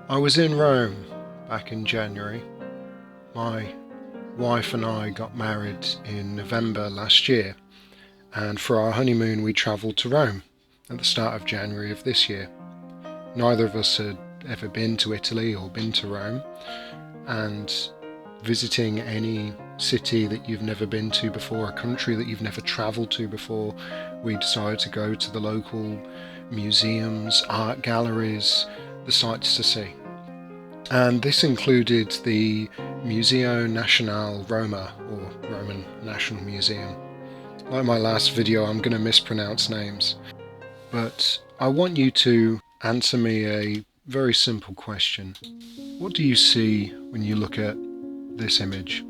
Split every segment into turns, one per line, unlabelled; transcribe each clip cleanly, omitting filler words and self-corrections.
I was in Rome back in January. My wife and I got married in November last year, and for our honeymoon we travelled to Rome at the start of January of this year. Neither of us had ever been to Italy or been to Rome, and visiting any city that you've never been to before, a country that you've never travelled to before, we decided to go to the local museums, art galleries, the sights to see. And this included the Museo Nazionale Roma, or Roman National Museum. Like my last video, I'm going to mispronounce names. But I want you to answer me a very simple question. What do you see when you look at this image?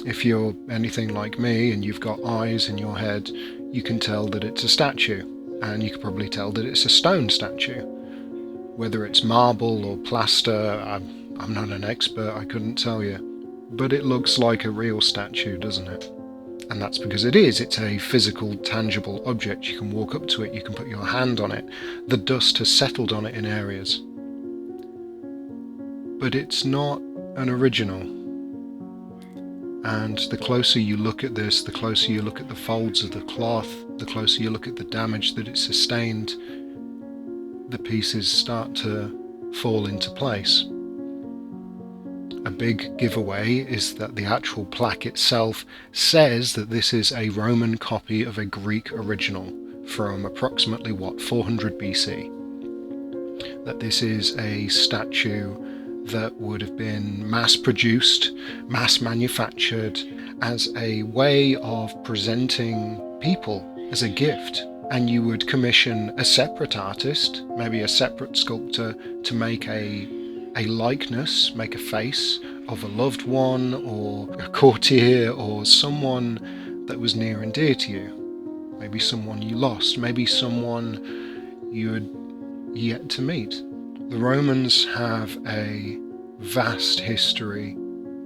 If you're anything like me and you've got eyes in your head, you can tell that it's a statue, and you can probably tell that it's a stone statue. Whether it's marble or plaster, I'm not an expert, I couldn't tell you. But it looks like a real statue, doesn't it? And that's because it is. It's a physical, tangible object. You can walk up to it, you can put your hand on it. The dust has settled on it in areas. But it's not an original. And the closer you look at this, the closer you look at the folds of the cloth, the closer you look at the damage that it sustained, the pieces start to fall into place. A big giveaway is that the actual plaque itself says that this is a Roman copy of a Greek original from approximately 400 BC. That this is a statue that would have been mass-produced, mass-manufactured as a way of presenting people as a gift. And you would commission a separate artist, maybe a separate sculptor, to make a likeness, make a face of a loved one or a courtier or someone that was near and dear to you. Maybe someone you lost, maybe someone you had yet to meet. The Romans have a vast history,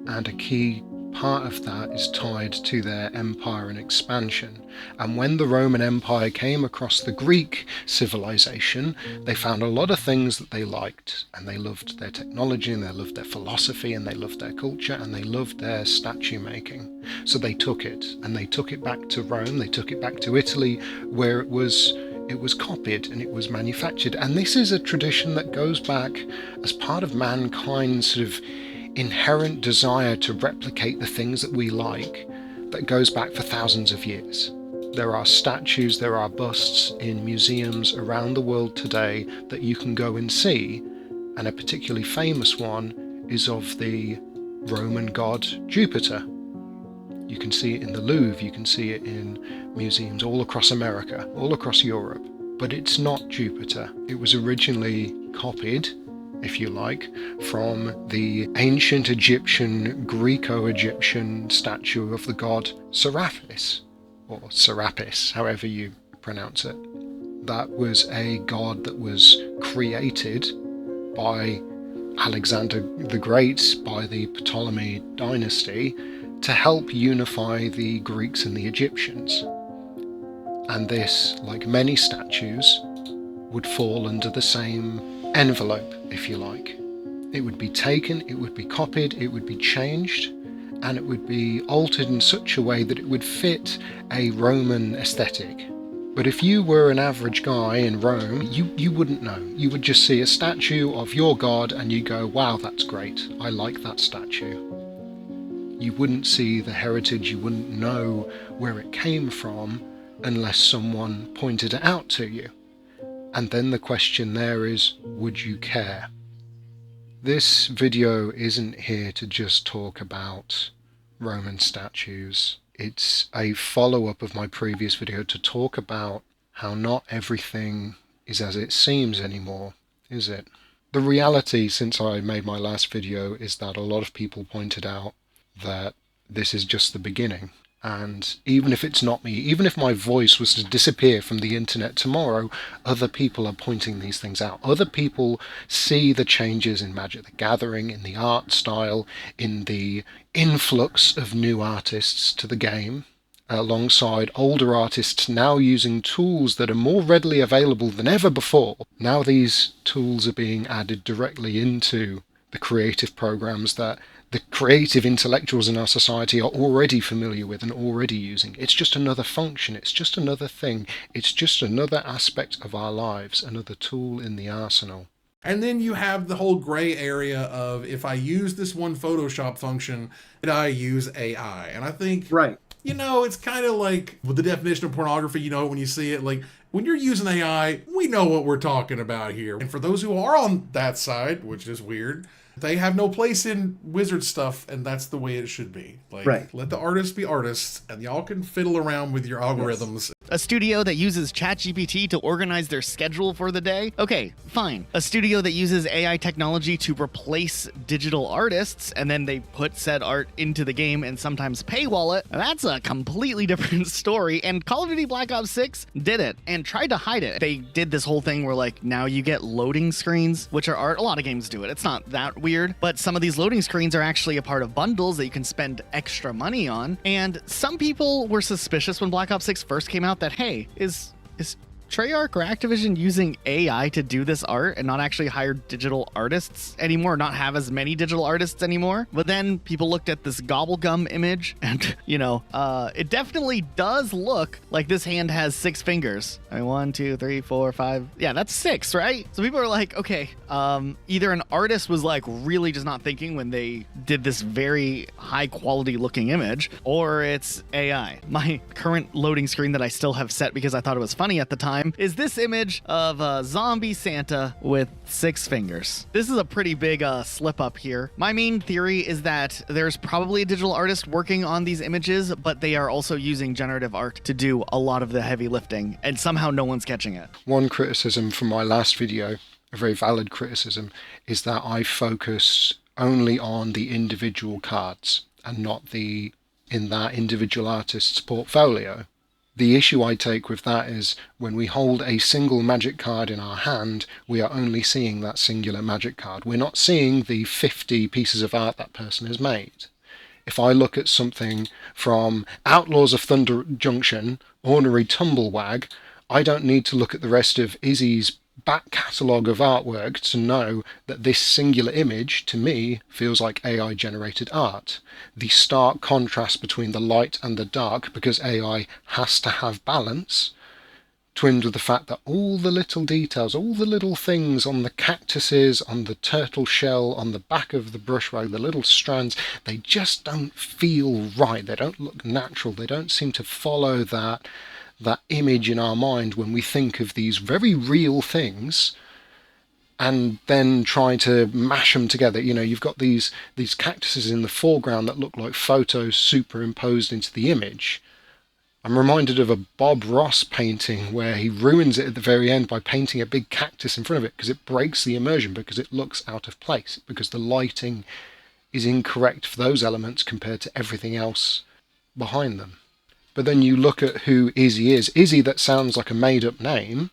and a key part of that is tied to their empire and expansion. And when the Roman Empire came across the Greek civilization, they found a lot of things that they liked, and they loved their technology, and they loved their philosophy, and they loved their culture, and they loved their statue making. So they took it, and they took it back to Rome, they took it back to Italy, where it was copied and it was manufactured. And this is a tradition that goes back as part of mankind's sort of inherent desire to replicate the things that we like, that goes back for thousands of years. There are statues, there are busts in museums around the world today that you can go and see, and a particularly famous one is of the Roman god Jupiter. You can see it in the Louvre, you can see it in museums all across America, all across Europe. But it's not Jupiter. It was originally copied, if you like, from the ancient Egyptian, Greco-Egyptian statue of the god Serapis, or Serapis, however you pronounce it. That was a god that was created by Alexander the Great, by the Ptolemy dynasty, to help unify the Greeks and the Egyptians. And this, like many statues, would fall under the same envelope, if you like. It would be taken, it would be copied, it would be changed, and it would be altered in such a way that it would fit a Roman aesthetic. But if you were an average guy in Rome, you wouldn't know. You would just see a statue of your god and you go, wow, that's great, I like that statue. You wouldn't see the heritage, you wouldn't know where it came from unless someone pointed it out to you. And then the question there is, would you care? This video isn't here to just talk about Roman statues. It's a follow-up of my previous video to talk about how not everything is as it seems anymore, is it? The reality, since I made my last video, is that a lot of people pointed out that this is just the beginning. And even if it's not me, even if my voice was to disappear from the internet tomorrow, other people are pointing these things out. Other people see the changes in Magic the Gathering, in the art style, in the influx of new artists to the game, alongside older artists now using tools that are more readily available than ever before. Now these tools are being added directly into the creative programs that the creative intellectuals in our society are already familiar with and already using. It's just another function, it's just another thing, it's just another aspect of our lives, another tool in the arsenal.
And then you have the whole gray area of, if I use this one Photoshop function, did I use AI? And I think,
Right.
it's kind of like with the definition of pornography, when you see it, like when you're using AI, we know what we're talking about here. And for those who are on that side, which is weird, they have no place in wizard stuff, and that's the way it should be. Like,
Right.
let the artists be artists, and y'all can fiddle around with your algorithms.
A studio that uses ChatGPT to organize their schedule for the day? Okay, fine. A studio that uses AI technology to replace digital artists, and then they put said art into the game and sometimes paywall it, that's a completely different story. And Call of Duty Black Ops 6 did it and tried to hide it. They did this whole thing where, like, now you get loading screens, which are art. A lot of games do it. It's not that weird, but some of these loading screens are actually a part of bundles that you can spend extra money on. And some people were suspicious when Black Ops 6 first came out that, hey, is Treyarch or Activision using AI to do this art and not actually hire digital artists anymore, not have as many digital artists anymore? But then people looked at this gobblegum image and, it definitely does look like this hand has 6 fingers. I mean, 1, 2, 3, 4, 5. Yeah, that's 6, right? So people are like, okay, either an artist was like really just not thinking when they did this very high quality looking image, or it's AI. My current loading screen that I still have set because I thought it was funny at the time is this image of a zombie Santa with 6 fingers. This is a pretty big slip up here. My main theory is that there's probably a digital artist working on these images, but they are also using generative art to do a lot of the heavy lifting, and somehow no one's catching it.
One criticism from my last video, a very valid criticism, is that I focused only on the individual cards and not in that individual artist's portfolio. The issue I take with that is when we hold a single magic card in our hand, we are only seeing that singular magic card. We're not seeing the 50 pieces of art that person has made. If I look at something from Outlaws of Thunder Junction, Ornery Tumblewag, I don't need to look at the rest of Izzy's back catalogue of artwork to know that this singular image, to me, feels like AI generated art. The stark contrast between the light and the dark, because AI has to have balance, twinned with the fact that all the little details, all the little things on the cactuses, on the turtle shell, on the back of the brush rug, the little strands, they just don't feel right. They don't look natural. They don't seem to follow that image in our mind when we think of these very real things and then try to mash them together. You've got these cactuses in the foreground that look like photos superimposed into the image. I'm reminded of a Bob Ross painting where he ruins it at the very end by painting a big cactus in front of it because it breaks the immersion, because it looks out of place, because the lighting is incorrect for those elements compared to everything else behind them. But then you look at who Izzy is. Izzy, that sounds like a made-up name,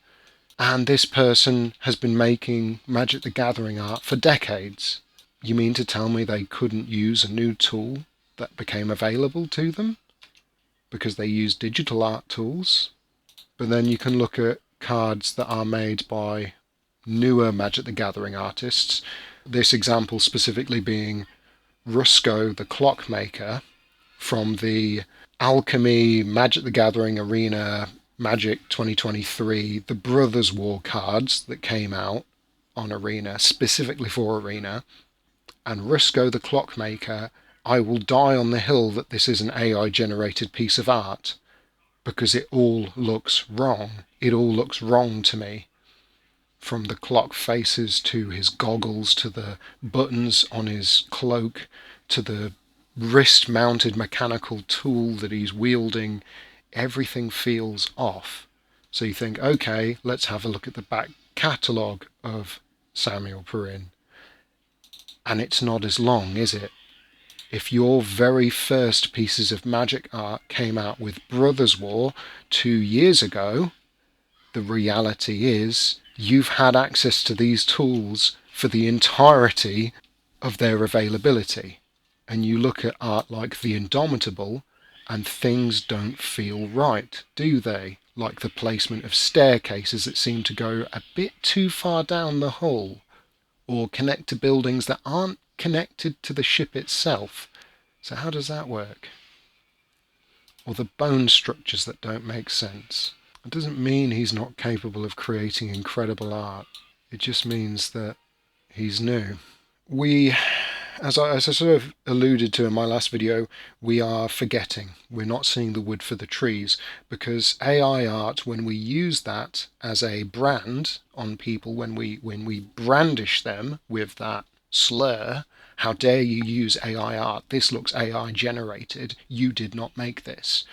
and this person has been making Magic the Gathering art for decades. You mean to tell me they couldn't use a new tool that became available to them because they use digital art tools? But then you can look at cards that are made by newer Magic the Gathering artists. This example specifically being Rusko the Clockmaker from the Alchemy Magic the Gathering Arena Magic 2023, the Brothers War cards that came out on Arena, specifically for Arena. And Rusko the Clockmaker, I will die on the hill that this is an AI generated piece of art, because it all looks wrong. It all looks wrong to me. From the clock faces to his goggles, to the buttons on his cloak, to the wrist-mounted mechanical tool that he's wielding, everything feels off. So you think, okay, let's have a look at the back catalogue of Samuel Perrin. And it's not as long, is it? If your very first pieces of magic art came out with Brothers War 2 years ago, the reality is you've had access to these tools for the entirety of their availability. And you look at art like The Indomitable, and things don't feel right, do they? Like the placement of staircases that seem to go a bit too far down the hull, or connect to buildings that aren't connected to the ship itself. So how does that work? Or the bone structures that don't make sense. It doesn't mean he's not capable of creating incredible art. It just means that he's new. As I sort of alluded to in my last video, we are forgetting. We're not seeing the wood for the trees, because AI art, when we use that as a brand on people, when we brandish them with that slur, how dare you use AI art, this looks AI generated, you did not make this.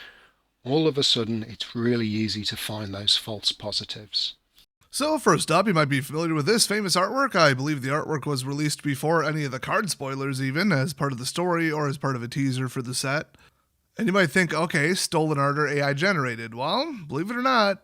All of a sudden, it's really easy to find those false positives.
So first up, you might be familiar with this famous artwork. I believe the artwork was released before any of the card spoilers even, as part of the story or as part of a teaser for the set. And you might think, okay, stolen art or AI generated. Well, believe it or not,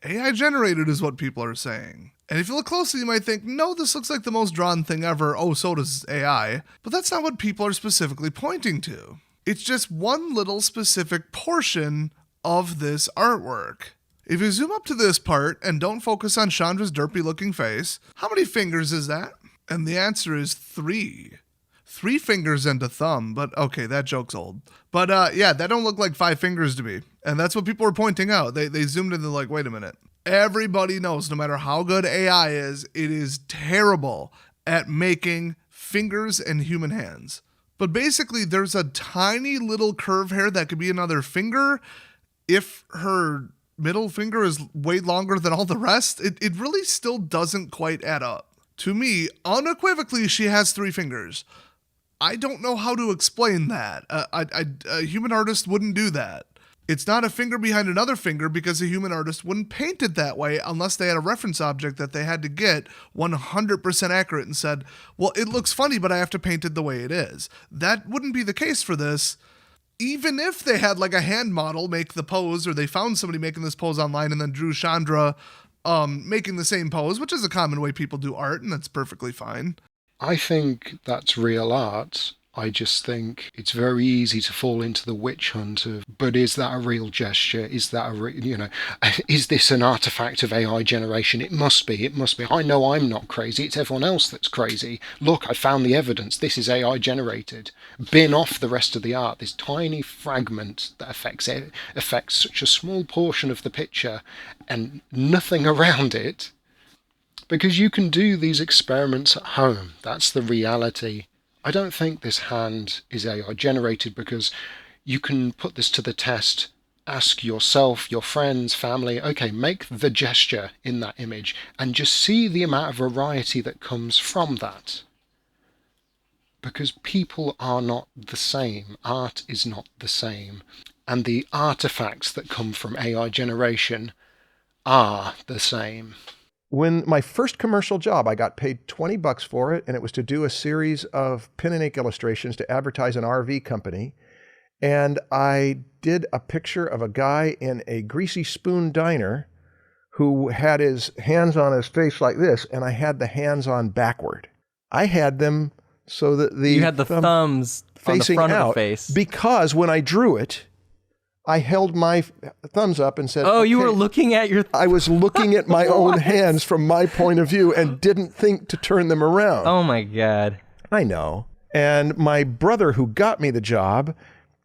AI generated is what people are saying. And if you look closely, you might think, no, this looks like the most drawn thing ever. Oh, so does AI. But that's not what people are specifically pointing to. It's just one little specific portion of this artwork. If you zoom up to this part and don't focus on Chandra's derpy looking face, how many fingers is that? And the answer is 3. 3 fingers and a thumb, but okay, that joke's old. But yeah, that don't look like 5 fingers to me. And that's what people were pointing out. They zoomed in and they're like, wait a minute. Everybody knows no matter how good AI is, it is terrible at making fingers and human hands. But basically, there's a tiny little curve hair that could be another finger. If her middle finger is way longer than all the rest, it really still doesn't quite add up. To me, unequivocally, she has 3 fingers. I don't know how to explain that. A human artist wouldn't do that. It's not a finger behind another finger because a human artist wouldn't paint it that way unless they had a reference object that they had to get 100% accurate and said, well, it looks funny, but I have to paint it the way it is. That wouldn't be the case for this. Even if they had like a hand model make the pose, or they found somebody making this pose online and then drew Chandra making the same pose, which is a common way people do art, and that's perfectly fine.
I think that's real art. I just think it's very easy to fall into the witch hunt of, but is that a real gesture? Is that is this an artifact of AI generation? It must be, it must be. I know I'm not crazy, it's everyone else that's crazy. Look, I found the evidence, this is AI generated. Bin off the rest of the art, this tiny fragment that affects such a small portion of the picture and nothing around it. Because you can do these experiments at home, that's the reality. I don't think this hand is AI generated because you can put this to the test, ask yourself, your friends, family, okay, make the gesture in that image and just see the amount of variety that comes from that. Because people are not the same, art is not the same, and the artifacts that come from AI generation are the same.
When my first commercial job, I got paid $20 for it, and it was to do a series of pen and ink illustrations to advertise an RV company. And I did a picture of a guy in a greasy spoon diner who had his hands on his face like this, and I had the hands on backward. I had them so that you
had the thumbs
facing
on the front
out,
of the face.
because when I drew it, I held my thumbs up and said,
oh,
okay.
You were looking at your...
I was looking at my own hands from my point of view and didn't think to turn them around.
Oh my God.
I know. And my brother, who got me the job,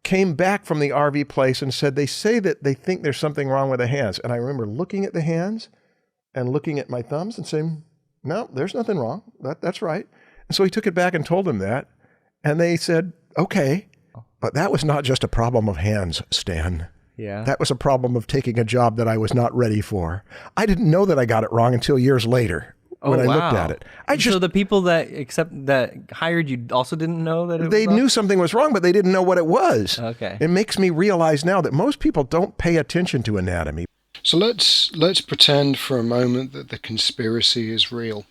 came back from the RV place and said, they say that they think there's something wrong with the hands. And I remember looking at the hands and looking at my thumbs and saying, no, there's nothing wrong. That's right. And so he took it back and told them that. And they said, okay. But that was not just a problem of hands, Stan.
Yeah.
That was a problem of taking a job that I was not ready for. I didn't know that I got it wrong until years later when I looked at it.
So the people that hired you also didn't know that it was
They
wrong?
knew something was wrong, but they didn't know what it was.
Okay.
It makes me realize now that most people don't pay attention to anatomy.
So let's pretend for a moment that the conspiracy is real,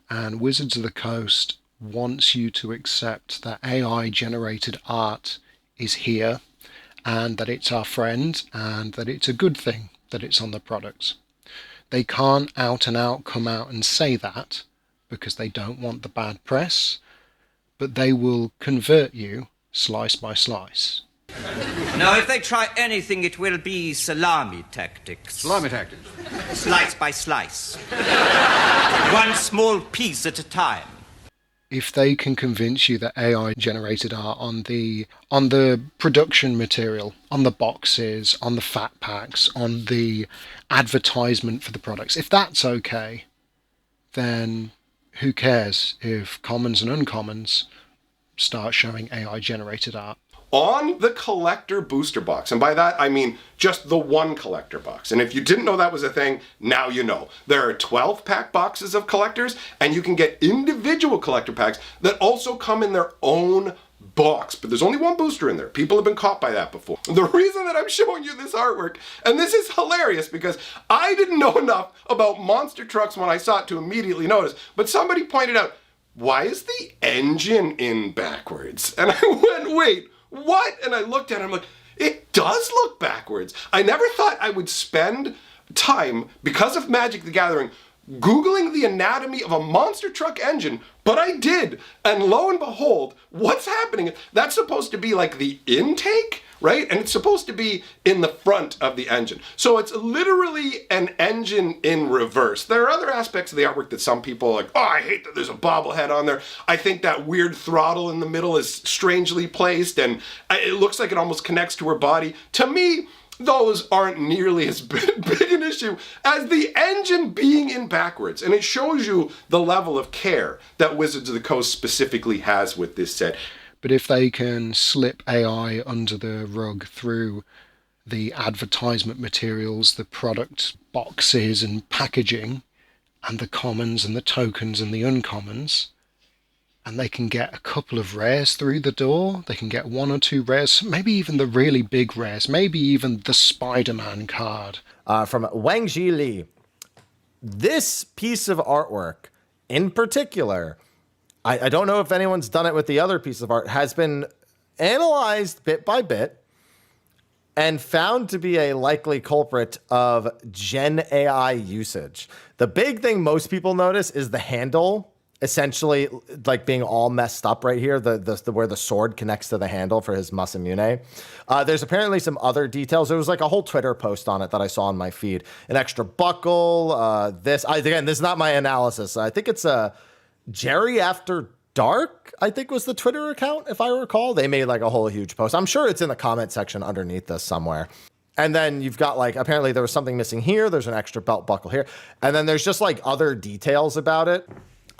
and Wizards of the Coast wants you to accept that AI generated art is here and that it's our friend and that it's a good thing that it's on the products. They can't out and out come out and say that because they don't want the bad press, but they will convert you slice by slice.
No, if they try anything, it will be salami tactics.
Salami tactics.
Slice by slice. One small piece at a time.
If they can convince you that AI generated art on the production material, on the boxes, on the fat packs, on the advertisement for the products, if that's okay, then who cares if commons and uncommons start showing AI generated art?
On the collector booster box, and by that I mean just the one collector box. And if you didn't know that was a thing, now you know. There are 12-pack boxes of collectors, and you can get individual collector packs that also come in their own box. But there's only one booster in there. People have been caught by that before. The reason that I'm showing you this artwork, and this is hilarious because I didn't know enough about monster trucks when I saw it to immediately notice, but somebody pointed out, why is the engine in backwards? And I went, wait, what? And I looked at it, I'm like, it does look backwards. I never thought I would spend time, because of Magic the Gathering, Googling the anatomy of a monster truck engine, but I did. And lo and behold, what's happening? That's supposed to be like the intake, right? And it's supposed to be in the front of the engine. So it's literally an engine in reverse. There are other aspects of the artwork that some people are like, oh, I hate that there's a bobblehead on there. I think that weird throttle in the middle is strangely placed and it looks like it almost connects to her body. To me, those aren't nearly as big an issue as the engine being in backwards. And it shows you the level of care that Wizards of the Coast specifically has with this set.
But if they can slip AI under the rug through the advertisement materials, the product boxes and packaging, and the commons and the tokens and the uncommons, and they can get a couple of rares through the door, they can get one or two rares, maybe even the really big rares, maybe even the Spider-Man card.
From Wang Ji Li. This piece of artwork in particular, I don't know if anyone's done it with the other piece of art, has been analyzed bit by bit and found to be a likely culprit of Gen AI usage. The big thing most people notice is the handle essentially like being all messed up right here, the where the sword connects to the handle for his Masamune. There's apparently some other details. There was like a whole Twitter post on it that I saw on my feed. An extra buckle, again, this is not my analysis. I think it's a Jerry After Dark, I think was the Twitter account, if I recall. They made like a whole huge post. I'm sure it's in the comment section underneath this somewhere. And then you've got like, apparently there was something missing here. There's an extra belt buckle here. And then there's just like other details about it.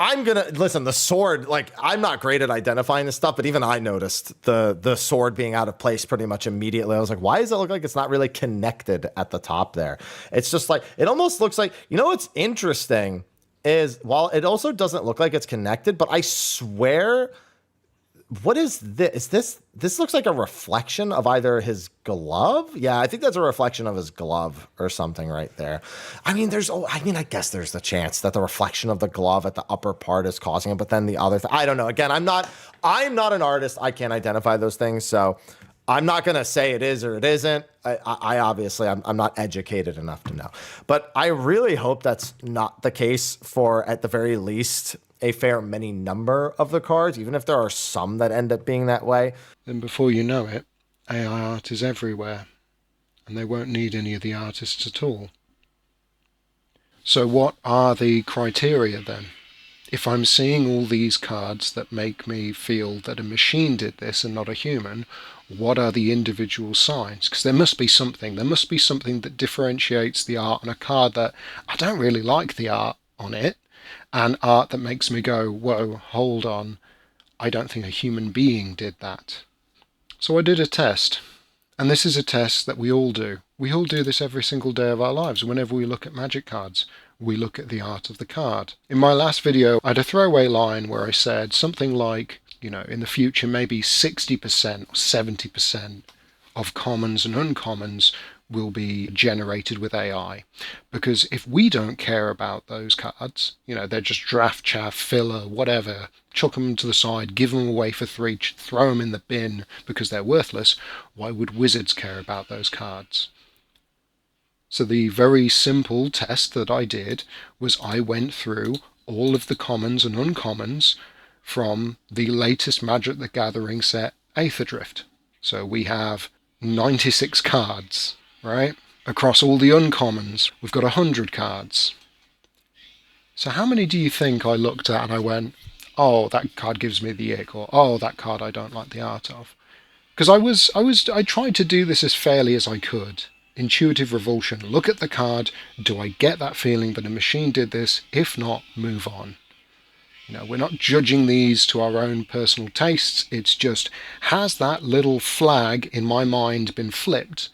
I'm gonna listen, the sword, like I'm not great at identifying this stuff, but even I noticed the sword being out of place pretty much immediately. I was like, why does it look like it's not really connected at the top there? It's just like, it almost looks like, you know what's interesting is, while it also doesn't look like it's connected, but I swear, what is this? This looks like a reflection of either his glove. Yeah, I think that's a reflection of his glove or something right there. I mean, I guess there's the chance that the reflection of the glove at the upper part is causing it, but then the other I don't know. Again, I'm not an artist. I can't identify those things, so I'm not going to say it is or it isn't. I obviously, I'm not educated enough to know. But I really hope that's not the case for, at the very least, a fair many number of the cards, even if there are some that end up being that way.
Then before you know it, AI art is everywhere, and they won't need any of the artists at all. So what are the criteria then? If I'm seeing all these cards that make me feel that a machine did this and not a human, what are the individual signs? Because there must be something. There must be something that differentiates the art on a card that I don't really like the art on it, and art that makes me go, whoa, hold on, I don't think a human being did that. So I did a test, and this is a test that we all do. We all do this every single day of our lives. Whenever we look at magic cards, we look at the art of the card. In my last video, I had a throwaway line where I said something like, you know, in the future, maybe 60% or 70% of commons and uncommons will be generated with AI. Because if we don't care about those cards, you know, they're just draft chaff, filler, whatever, chuck them to the side, give them away for free, throw them in the bin because they're worthless, why would Wizards care about those cards? So the very simple test that I did was I went through all of the commons and uncommons from the latest Magic the Gathering set, Aitherdrift. So we have 96 cards, right? Across all the uncommons, we've got 100 cards. So how many do you think I looked at and I went, oh, that card gives me the ick, or oh, that card I don't like the art of? Because I tried to do this as fairly as I could. Intuitive revulsion. Look at the card. Do I get that feeling that a machine did this? If not, move on. You know, we're not judging these to our own personal tastes. It's just, has that little flag in my mind been flipped?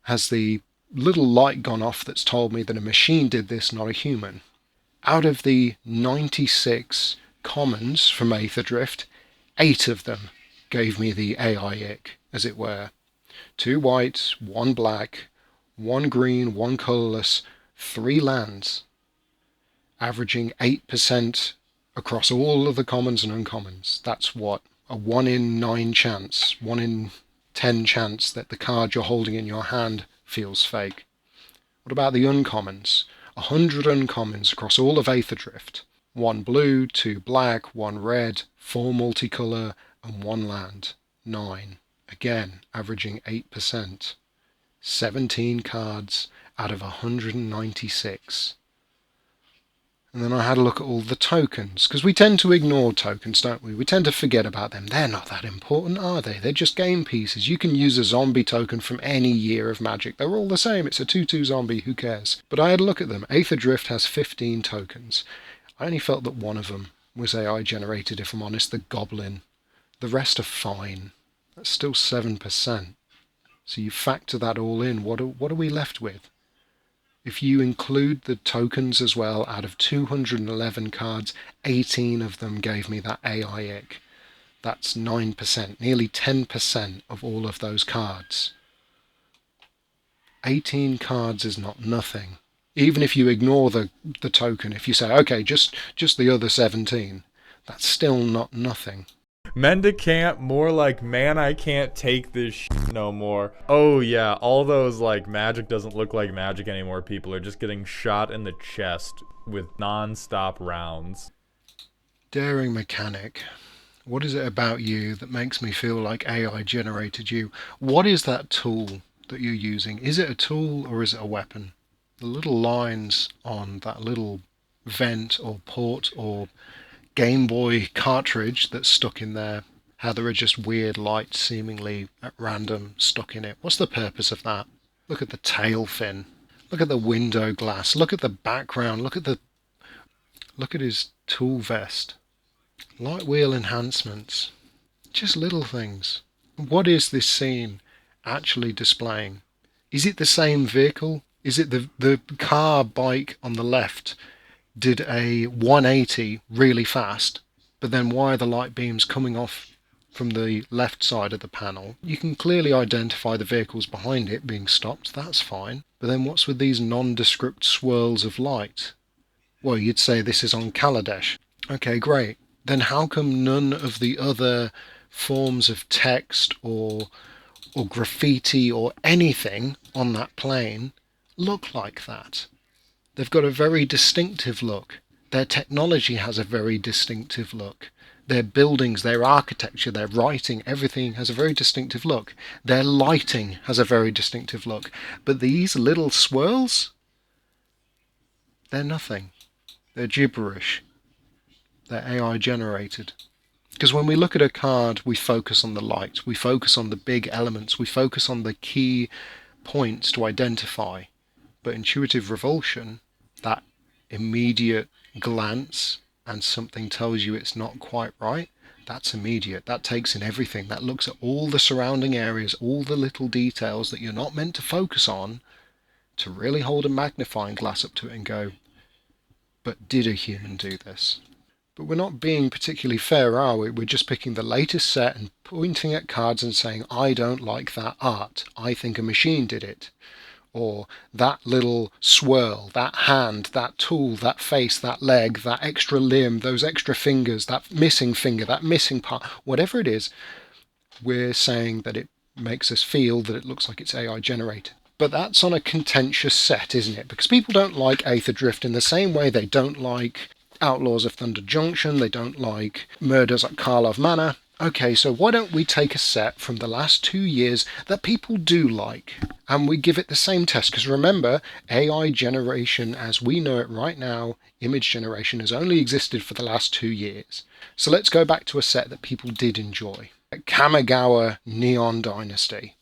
Has the little light gone off that's told me that a machine did this, not a human? Out of the 96 commons from Aitherdrift, 8 of them gave me the AI ick, as it were. 2 white, 1 black, 1 green, 1 colourless, 3 lands, averaging 8% across all of the commons and uncommons. That's what? A 1 in 9 chance, 1 in 10 chance that the card you're holding in your hand feels fake. What about the uncommons? 100 uncommons across all of Aitherdrift. 1 blue, 2 black, 1 red, 4 multicolour, and 1 land. 9. Again, averaging 8%. 17 cards out of 196. And then I had a look at all the tokens, because we tend to ignore tokens, don't we? We tend to forget about them. They're not that important, are they? They're just game pieces. You can use a zombie token from any year of Magic. They're all the same. It's a 2/2 zombie, who cares? But I had a look at them. Aitherdrift has 15 tokens. I only felt that one of them was AI generated, if I'm honest, the Goblin. The rest are fine. That's still 7%. So you factor that all in, what are we left with? If you include the tokens as well, out of 211 cards, 18 of them gave me that AI ick. That's 9%, nearly 10% of all of those cards. 18 cards is not nothing. Even if you ignore the token, if you say, okay, just the other 17, that's still not nothing.
Mendicant, more like, man, I can't take this shit no more. Oh yeah, all those like Magic doesn't look like Magic anymore people are just getting shot in the chest with non-stop rounds.
Daring mechanic. What is it about you that makes me feel like AI generated you? What is that tool that you're using? Is it a tool or is it a weapon? The little lines on that little vent or port or Game Boy cartridge that's stuck in there, how there are just weird lights seemingly at random stuck in it. What's the purpose of that? Look at the tail fin. Look at the window glass. Look at the background. Look at his tool vest. Light wheel enhancements. Just little things. What is this scene actually displaying? Is it the same vehicle? Is it the car bike on the left did a 180 really fast, but then why are the light beams coming off from the left side of the panel? You can clearly identify the vehicles behind it being stopped, that's fine. But then what's with these nondescript swirls of light? Well, you'd say this is on Kaladesh. Okay, great. Then how come none of the other forms of text or graffiti or anything on that plane look like that? They've got a very distinctive look. Their technology has a very distinctive look. Their buildings, their architecture, their writing, everything has a very distinctive look. Their lighting has a very distinctive look. But these little swirls, they're nothing. They're gibberish. They're AI generated. Because when we look at a card, we focus on the light. We focus on the big elements. We focus on the key points to identify. But intuitive revulsion, that immediate glance and something tells you it's not quite right, that's immediate. That takes in everything. That looks at all the surrounding areas, all the little details that you're not meant to focus on, to really hold a magnifying glass up to it and go, but did a human do this? But we're not being particularly fair, are we? We're just picking the latest set and pointing at cards and saying, I don't like that art. I think a machine did it. Or that little swirl, that hand, that tool, that face, that leg, that extra limb, those extra fingers, that missing finger, that missing part, whatever it is, we're saying that it makes us feel that it looks like it's AI generated. But that's on a contentious set, isn't it? Because people don't like Aitherdrift in the same way they don't like Outlaws of Thunder Junction, they don't like Murders at Karlov Manor. Okay, so why don't we take a set from the last 2 years that people do like, and we give it the same test? Because remember, AI generation as we know it right now, image generation, has only existed for the last 2 years. So let's go back to a set that people did enjoy. Kamigawa Neon Dynasty.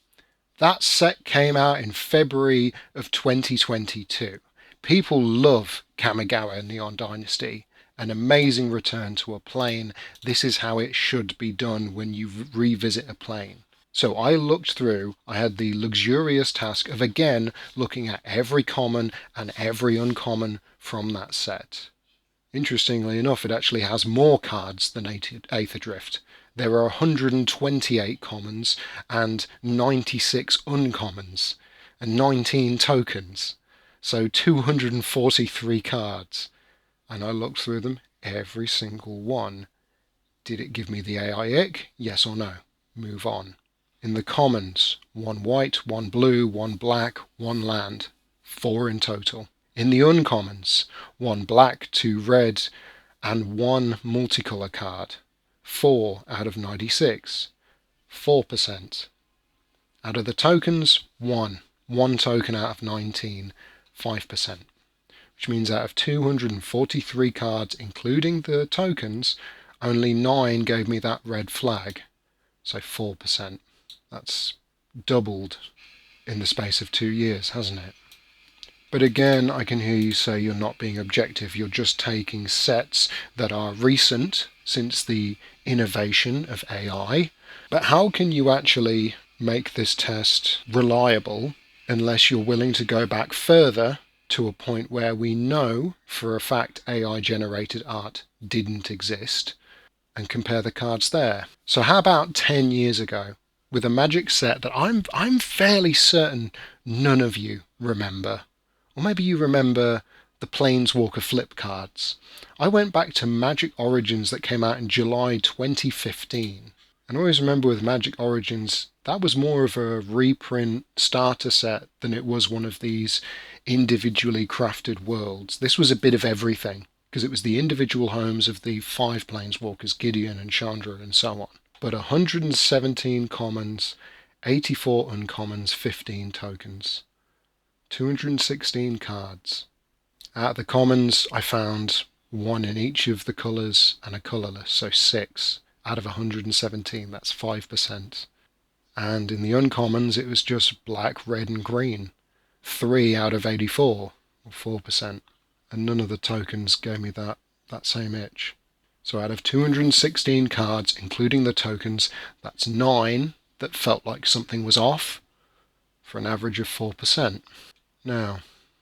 That set came out in February of 2022. People love Kamigawa Neon Dynasty. An amazing return to a plane. This is how it should be done when you revisit a plane. So I looked through, I had the luxurious task of again looking at every common and every uncommon from that set. Interestingly enough, it actually has more cards than Aitherdrift. There are 128 commons and 96 uncommons and 19 tokens. So 243 cards. And I looked through them, every single one. Did it give me the AI ick? Yes or no? Move on. In the commons, 1 white, 1 blue, 1 black, 1 land. 4 in total. In the uncommons, 1 black, 2 red, and 1 multicolour card. 4 out of 96. 4%. Out of the tokens, 1. 1 token out of 19. 5%. Which means out of 243 cards, including the tokens, only 9 gave me that red flag. So 4%. That's doubled in the space of 2 years, hasn't it? But again, I can hear you say you're not being objective. You're just taking sets that are recent since the innovation of AI. But how can you actually make this test reliable unless you're willing to go back further to a point where we know for a fact AI generated art didn't exist, and compare the cards there? So how about 10 years ago with a magic set that I'm fairly certain none of you remember? Or maybe you remember the Planeswalker flip cards. I went back to Magic Origins that came out in July 2015. And I always remember with Magic Origins, that was more of a reprint starter set than it was one of these individually crafted worlds. This was a bit of everything, because it was the individual homes of the 5 Planeswalkers, Gideon and Chandra and so on. But 117 commons, 84 uncommons, 15 tokens. 216 cards. Out of the commons, I found 1 in each of the colours and a colourless, so 6 out of 117, that's 5%. And in the uncommons, it was just black, red and green, 3 out of 84, or 4%. And none of the tokens gave me that same itch. So out of 216 cards, including the tokens, that's 9 that felt like something was off, for an average of 4%. Now,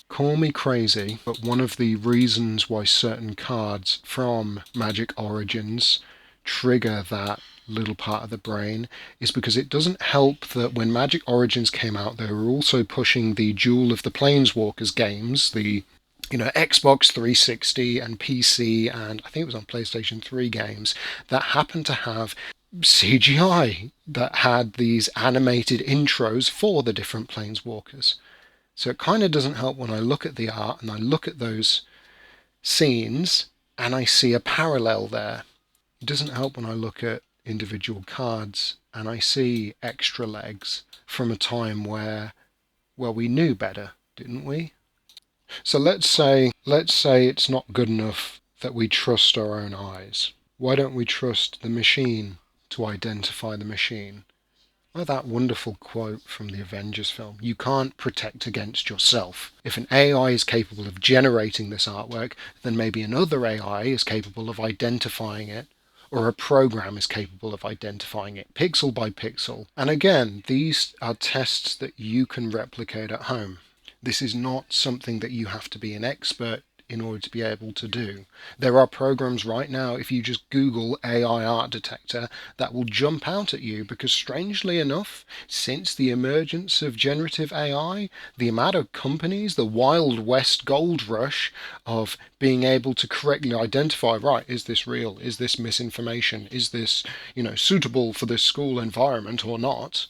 call me crazy, but one of the reasons why certain cards from Magic Origins trigger that little part of the brain is because it doesn't help that when Magic Origins came out, they were also pushing the Duel of the Planeswalkers games, the Xbox 360 and PC, and I think it was on PlayStation 3 games that happened to have CGI that had these animated intros for the different Planeswalkers. So it kind of doesn't help when I look at the art and I look at those scenes and I see a parallel there. It doesn't help when I look at individual cards and I see extra legs from a time where, well, we knew better, didn't we? So let's say it's not good enough that we trust our own eyes. Why don't we trust the machine to identify the machine? Well, that wonderful quote from the Avengers film, you can't protect against yourself. If an AI is capable of generating this artwork, then maybe another AI is capable of identifying it, or a program is capable of identifying it, pixel by pixel. And again, these are tests that you can replicate at home. This is not something that you have to be an expert in order to be able to do. There are programs right now, if you just Google AI art detector, that will jump out at you, because strangely enough, since the emergence of generative AI, the amount of companies, the Wild West gold rush of being able to correctly identify, right, is this real? Is this misinformation? Is this, suitable for this school environment or not,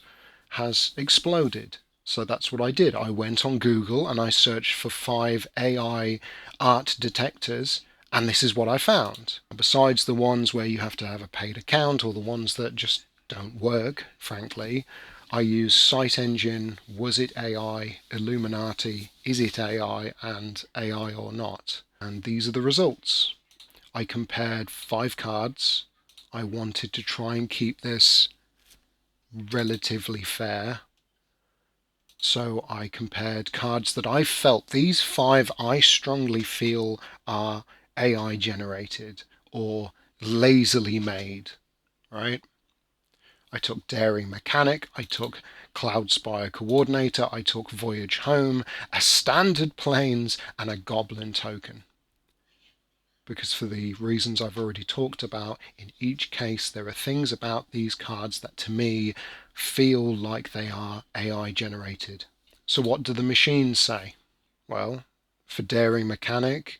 has exploded. So that's what I did. I went on Google and I searched for 5 AI art detectors, And this is what I found. Besides the ones where you have to have a paid account, or the ones that just don't work, frankly, I use Sightengine, wasitAi, Illuminarty, Isitai, and AiorNot. And these are the results. I compared 5 cards. I wanted to try and keep this relatively fair. So I compared cards that I felt, these 5 I strongly feel are AI generated or lazily made, right? I took Daring Mechanic, I took Cloud Spire Coordinator, I took Voyage Home, a Standard Planes, and a Goblin Token. Because for the reasons I've already talked about, in each case there are things about these cards that to me feel like they are AI generated. So what do the machines say? Well, for Daring Mechanic,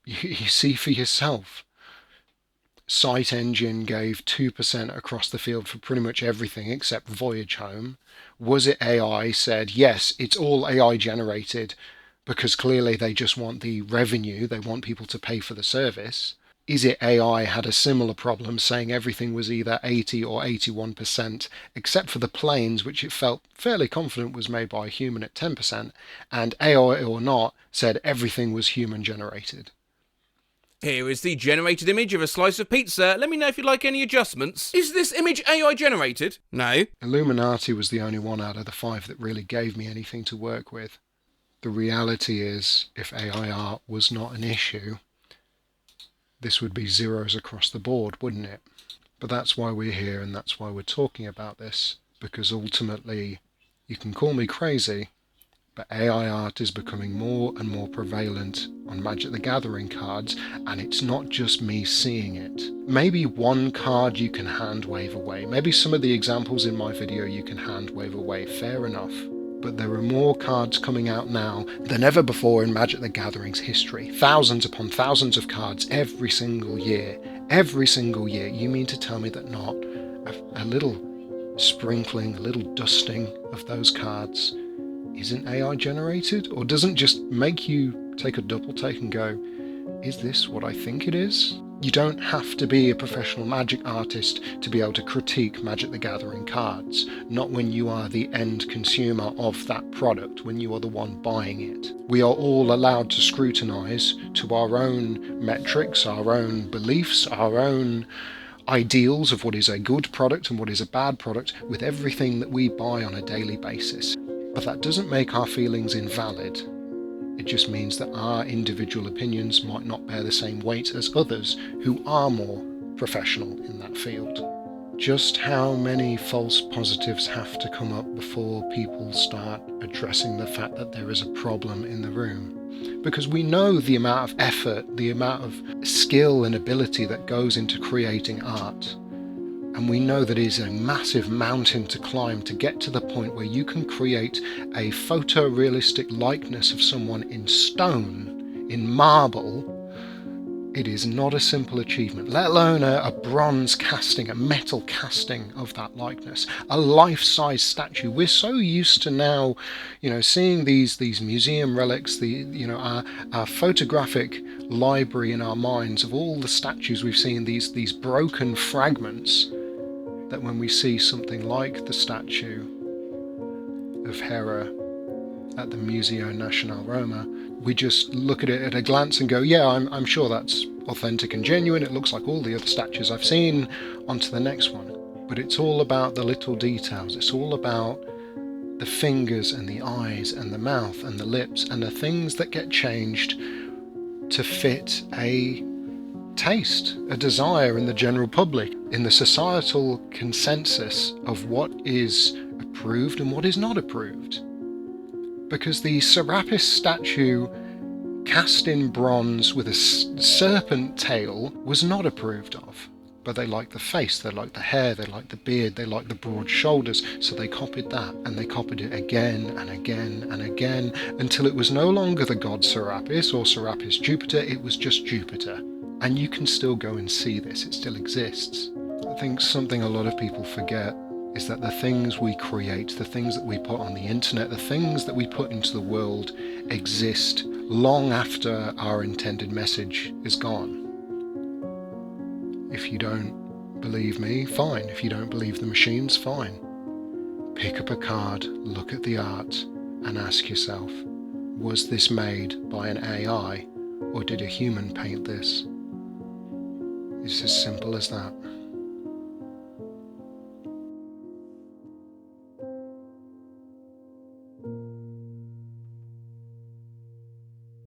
you see for yourself. Sightengine gave 2% across the field for pretty much everything except Voyage Home. wasitAi said, yes, it's all AI generated, because clearly they just want the revenue, they want people to pay for the service. Isitai had a similar problem, saying everything was either 80 or 81%, except for the planes, which it felt fairly confident was made by a human at 10%, and AiorNot said everything was human generated.
Here is the generated image of a slice of pizza. Let me know if you'd like any adjustments. Is this image AI generated? No.
Illuminarty was the only one out of the 5 that really gave me anything to work with. The reality is, if AI art was not an issue, this would be zeros across the board, wouldn't it? But that's why we're here, and that's why we're talking about this, because ultimately, you can call me crazy, but AI art is becoming more and more prevalent on Magic the Gathering cards, and it's not just me seeing it. Maybe one card you can hand wave away, maybe some of the examples in my video you can hand wave away, fair enough. But there are more cards coming out now than ever before in Magic the Gathering's history. Thousands upon thousands of cards every single year. Every single year. You mean to tell me that not a little sprinkling, a little dusting of those cards isn't AI generated? Or doesn't just make you take a double take and go, is this what I think it is? You don't have to be a professional Magic artist to be able to critique Magic the Gathering cards. Not when you are the end consumer of that product, when you are the one buying it. We are all allowed to scrutinise to our own metrics, our own beliefs, our own ideals of what is a good product and what is a bad product with everything that we buy on a daily basis. But that doesn't make our feelings invalid. It just means that our individual opinions might not bear the same weight as others who are more professional in that field. Just how many false positives have to come up before people start addressing the fact that there is a problem in the room? Because we know the amount of effort, the amount of skill and ability that goes into creating art. And we know that it is a massive mountain to climb to get to the point where you can create a photorealistic likeness of someone in stone, in marble. It is not a simple achievement, let alone a bronze casting, a metal casting of that likeness, a life-size statue. We're so used to now, seeing these museum relics, our photographic library in our minds of all the statues we've seen, these broken fragments, that when we see something like the statue of Hera at the Museo Nacional Roma, we just look at it at a glance and go, yeah, I'm sure that's authentic and genuine, it looks like all the other statues I've seen, on to the next one. But it's all about the little details, it's all about the fingers and the eyes and the mouth and the lips and the things that get changed to fit a taste, a desire in the general public, in the societal consensus of what is approved and what is not approved. Because the Serapis statue cast in bronze with a serpent tail was not approved of. But they liked the face, they liked the hair, they liked the beard, they liked the broad shoulders, so they copied that, and they copied it again and again and again, until it was no longer the god Serapis or Serapis Jupiter, it was just Jupiter. And you can still go and see this, it still exists. I think something a lot of people forget is that the things we create, the things that we put on the internet, the things that we put into the world exist long after our intended message is gone. If you don't believe me, fine. If you don't believe the machines, fine. Pick up a card, look at the art, and ask yourself, was this made by an AI, or did a human paint this? It's as simple as that.